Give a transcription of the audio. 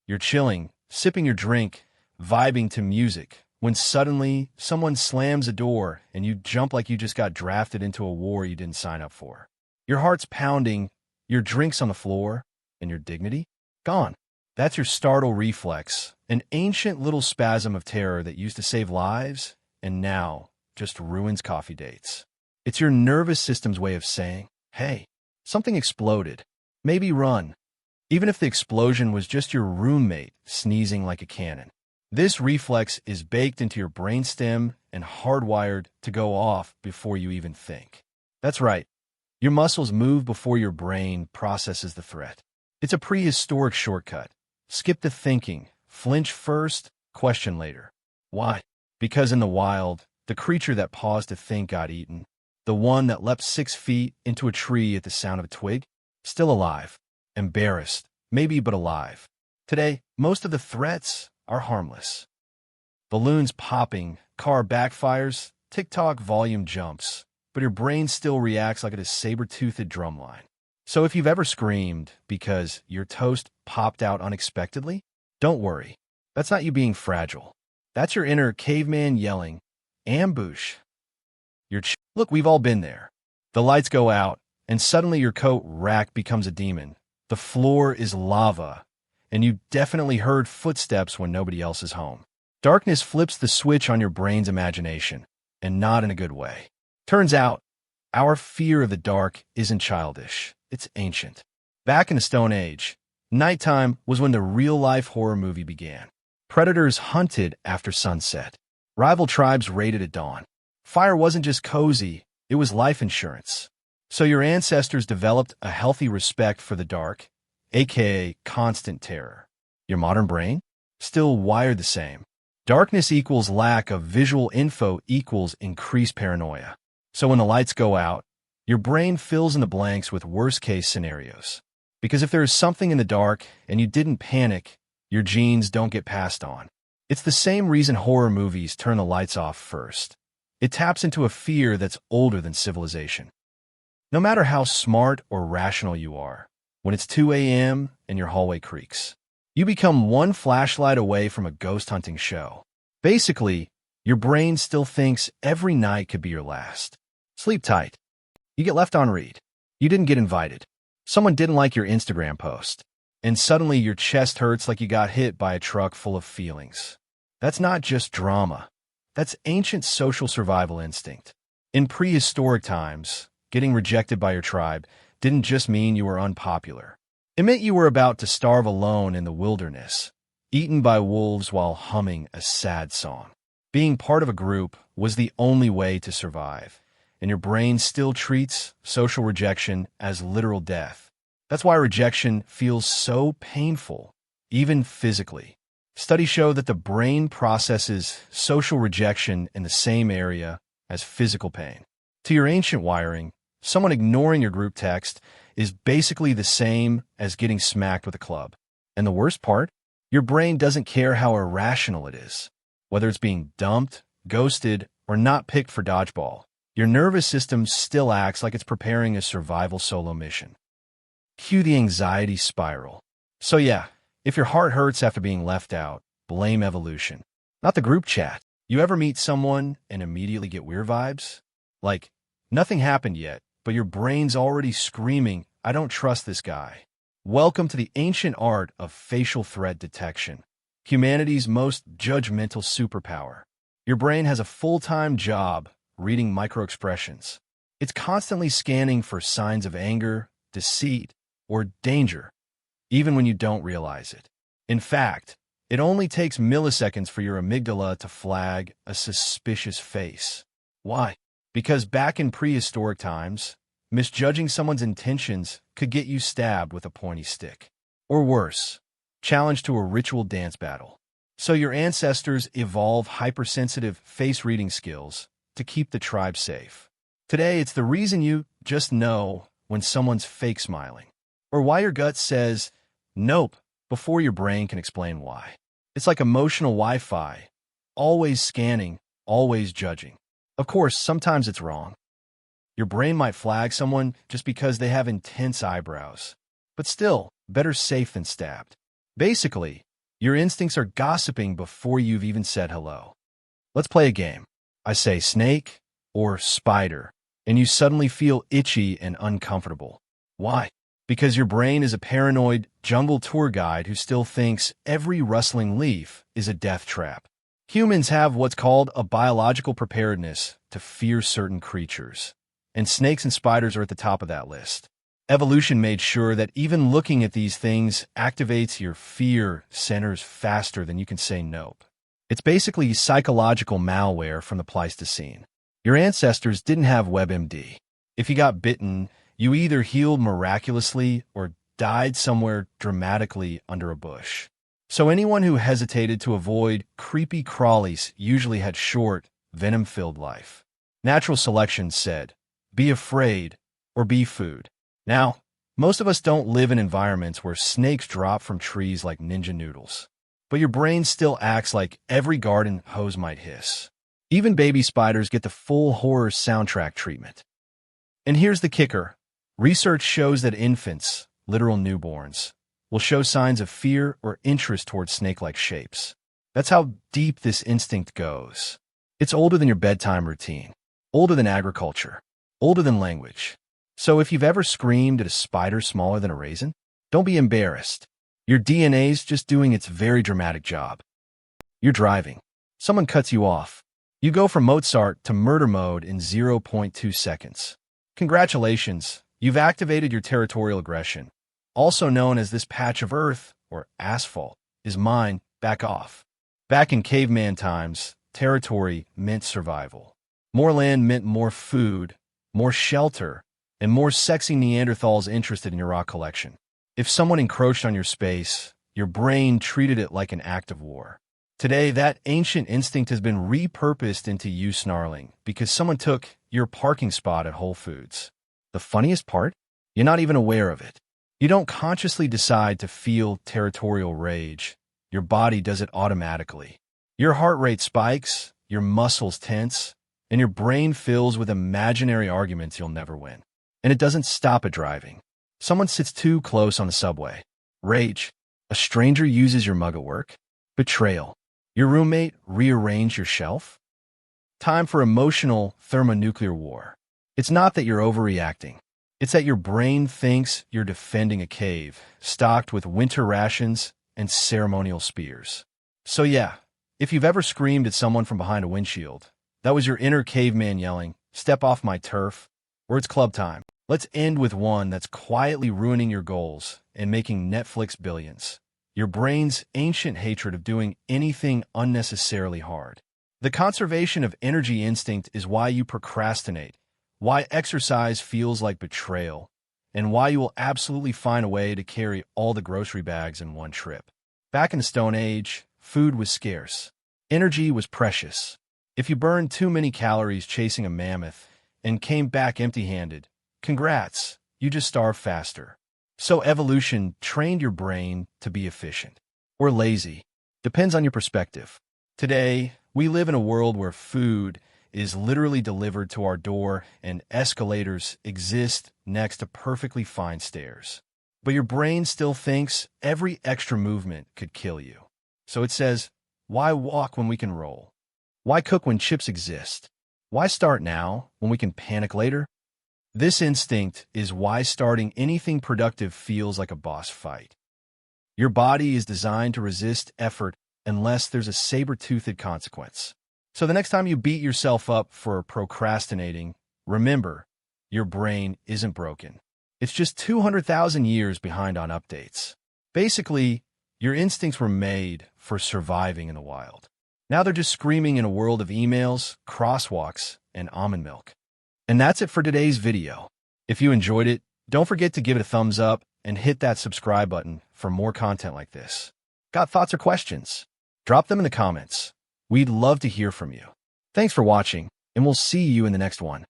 You're chilling, sipping your drink, vibing to music, when suddenly someone slams a door and you jump like you just got drafted into a war you didn't sign up for. Your heart's pounding, your drink's on the floor, and your dignity? Gone. That's your startle reflex, an ancient little spasm of terror that used to save lives and now just ruins coffee dates. It's your nervous system's way of saying, hey, something exploded. Maybe run. Even if the explosion was just your roommate sneezing like a cannon. This reflex is baked into your brainstem and hardwired to go off before you even think. That's right. Your muscles move before your brain processes the threat. It's a prehistoric shortcut. Skip the thinking. Flinch first, question later. Why? Because in the wild, the creature that paused to think got eaten. The one that leapt 6 feet into a tree at the sound of a twig? Still alive. Embarrassed. Maybe, but alive. Today, most of the threats are harmless. Balloons popping, car backfires, TikTok volume jumps, but your brain still reacts like it is saber-toothed drumline. So if you've ever screamed because your toast popped out unexpectedly, don't worry. That's not you being fragile. That's your inner caveman yelling, ambush. Look, we've all been there. The lights go out, and suddenly your coat rack becomes a demon. The floor is lava, and you definitely heard footsteps when nobody else is home. Darkness flips the switch on your brain's imagination, and not in a good way. Turns out, our fear of the dark isn't childish. It's ancient. Back in the Stone Age, nighttime was when the real-life horror movie began. Predators hunted after sunset. Rival tribes raided at dawn. Fire wasn't just cozy, it was life insurance. So your ancestors developed a healthy respect for the dark, a.k.a. constant terror. Your modern brain? Still wired the same. Darkness equals lack of visual info equals increased paranoia. So when the lights go out, your brain fills in the blanks with worst-case scenarios. Because if there is something in the dark and you didn't panic, your genes don't get passed on. It's the same reason horror movies turn the lights off first. It taps into a fear that's older than civilization. No matter how smart or rational you are, when it's 2 a.m. and your hallway creaks, you become one flashlight away from a ghost hunting show. Basically, your brain still thinks every night could be your last. Sleep tight. You get left on read. You didn't get invited. Someone didn't like your Instagram post. And suddenly your chest hurts like you got hit by a truck full of feelings. That's not just drama. That's ancient social survival instinct. In prehistoric times, getting rejected by your tribe didn't just mean you were unpopular. It meant you were about to starve alone in the wilderness, eaten by wolves while humming a sad song. Being part of a group was the only way to survive, and your brain still treats social rejection as literal death. That's why rejection feels so painful, even physically. Studies show that the brain processes social rejection in the same area as physical pain. To your ancient wiring, someone ignoring your group text is basically the same as getting smacked with a club. And the worst part? Your brain doesn't care how irrational it is. Whether it's being dumped, ghosted, or not picked for dodgeball, your nervous system still acts like it's preparing a survival solo mission. Cue the anxiety spiral. So yeah, if your heart hurts after being left out, blame evolution, not the group chat. You ever meet someone and immediately get weird vibes? Like, nothing happened yet, but your brain's already screaming, I don't trust this guy. Welcome to the ancient art of facial threat detection, humanity's most judgmental superpower. Your brain has a full-time job reading microexpressions. It's constantly scanning for signs of anger, deceit, or danger, even when you don't realize it. In fact, it only takes milliseconds for your amygdala to flag a suspicious face. Why? Because back in prehistoric times, misjudging someone's intentions could get you stabbed with a pointy stick. Or worse, challenged to a ritual dance battle. So your ancestors evolved hypersensitive face-reading skills to keep the tribe safe. Today, it's the reason you just know when someone's fake smiling. Or why your gut says, nope, before your brain can explain why. It's like emotional Wi-Fi, always scanning, always judging. Of course, sometimes it's wrong. Your brain might flag someone just because they have intense eyebrows. But still, better safe than stabbed. Basically, Your instincts are gossiping before you've even said hello. Let's play a game. I say snake or spider, and you suddenly feel itchy and uncomfortable. Why? Because your brain is a paranoid jungle tour guide who still thinks every rustling leaf is a death trap. Humans have what's called a biological preparedness to fear certain creatures, and snakes and spiders are at the top of that list. Evolution made sure that even looking at these things activates your fear centers faster than you can say nope. It's basically psychological malware from the Pleistocene. Your ancestors didn't have WebMD. If you got bitten, you either healed miraculously or died somewhere dramatically under a bush. So anyone who hesitated to avoid creepy crawlies usually had short, venom-filled life. Natural selection said, be afraid or be food. Now, most of us don't live in environments where snakes drop from trees like ninja noodles. But your brain still acts like every garden hose might hiss. Even baby spiders get the full horror soundtrack treatment. And here's the kicker. Research shows that infants, literal newborns, will show signs of fear or interest towards snake-like shapes. That's how deep this instinct goes. It's older than your bedtime routine, older than agriculture, older than language. So if you've ever screamed at a spider smaller than a raisin, don't be embarrassed. Your DNA's just doing its very dramatic job. You're driving. Someone cuts you off. You go from Mozart to murder mode in 0.2 seconds. Congratulations, you've activated your territorial aggression. Also known as this patch of earth, or asphalt, is mine, back off. Back in caveman times, territory meant survival. More land meant more food, more shelter, and more sexy Neanderthals interested in your rock collection. If someone encroached on your space, your brain treated it like an act of war. Today, that ancient instinct has been repurposed into you snarling because someone took your parking spot at Whole Foods. The funniest part? You're not even aware of it. You don't consciously decide to feel territorial rage. Your body does it automatically. Your heart rate spikes, your muscles tense, and your brain fills with imaginary arguments you'll never win. And it doesn't stop at driving. Someone sits too close on the subway. Rage. A stranger uses your mug at work. Betrayal. Your roommate rearranged your shelf. Time for emotional thermonuclear war. It's not that you're overreacting. It's that your brain thinks you're defending a cave, stocked with winter rations and ceremonial spears. So yeah, if you've ever screamed at someone from behind a windshield, that was your inner caveman yelling, "Step off my turf," or "It's club time." Let's end with one that's quietly ruining your goals and making Netflix billions. Your brain's ancient hatred of doing anything unnecessarily hard. The conservation of energy instinct is why you procrastinate, why exercise feels like betrayal, and why you will absolutely find a way to carry all the grocery bags in one trip. Back in the Stone Age, food was scarce. Energy was precious. If you burned too many calories chasing a mammoth and came back empty-handed, congrats, you just starved faster. So evolution trained your brain to be efficient. Or lazy. Depends on your perspective. Today, we live in a world where food is literally delivered to our door and escalators exist next to perfectly fine stairs. But your brain still thinks every extra movement could kill you. So it says, why walk when we can roll? Why cook when chips exist? Why start now when we can panic later? This instinct is why starting anything productive feels like a boss fight. Your body is designed to resist effort unless there's a saber-toothed consequence. So the next time you beat yourself up for procrastinating, remember, your brain isn't broken. It's just 200,000 years behind on updates. Basically, your instincts were made for surviving in the wild. Now they're just screaming in a world of emails, crosswalks, and almond milk. And that's it for today's video. If you enjoyed it, don't forget to give it a thumbs up and hit that subscribe button for more content like this. Got thoughts or questions? Drop them in the comments. We'd love to hear from you. Thanks for watching, and we'll see you in the next one.